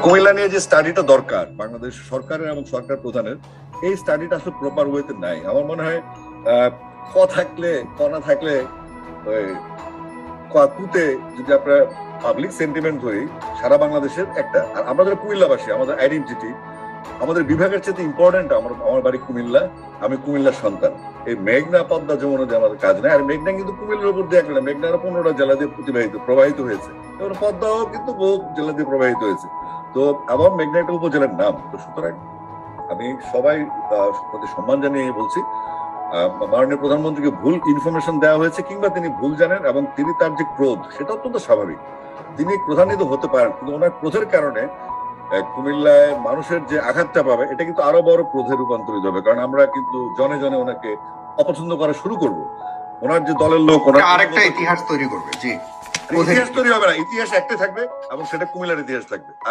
কুমিল্লা নিয়ে যে স্টাডিটা দরকার বাংলাদেশ সরকারের এবং সরকার প্রধানের, এই স্টাডিটা আসলে প্রপার ওয়েতে নাই। আমার মনে হয় ক থাকলে ক না থাকলে কুতে যদি আমরা পাবলিক সেন্টিমেন্ট ধরি সারা বাংলাদেশের একটা, আর আমরা যারা কুমিল্লাবাসী আমাদের আইডেন্টিটি আমাদের বিভাগের চেয়ে ইম্পর্টেন্ট। আমার বাড়ি কুমিল্লা, আমি কুমিল্লার সন্তান। এই মেঘনা পদ্মা যমুনা দিয়ে আমাদের কাজ নেই। আর মেঘনা কিন্তু কুমিল্লার উপর দিয়ে একটা না, মেঘনার 15টা জেলা দিয়ে প্রবাহিত হয়েছে, এবং পদ্মাও কিন্তু বহু জেলা দিয়ে প্রবাহিত হয়েছে। তো আবার মেঘনা একটা উপজেলার নাম। তো সুতরাং আমি সবাই প্রতি সম্মান জানিয়ে বলছি, মাননীয় প্রধানমন্ত্রীকে ভুল ইনফরমেশন দেওয়া হয়েছে, কিংবা তিনি ভুল জানেন, এবং তিনি তার যে ক্রোধ সেটা অত্যন্ত স্বাভাবিক। তিনি ক্রোধান্বিত হতে পারেন, কিন্তু ওনার ক্রোধের কারণে কুমিল্লায় মানুষের যে আঘাতটা পাবে এটা কিন্তু আরো বড় ক্রোধে রূপান্তরিত হবে। কারণ আমরা কিন্তু জনে জনে ওনাকে অপছন্দ করা শুরু করব। ওনার যে দলের লোক ওনার আরেকটা ইতিহাস তৈরি করবে। জি, ইতিহাস তৈরি হবে না, ইতিহাস একটাই থাকবে এবং সেটা কুমিল্লার ইতিহাস থাকবে। আর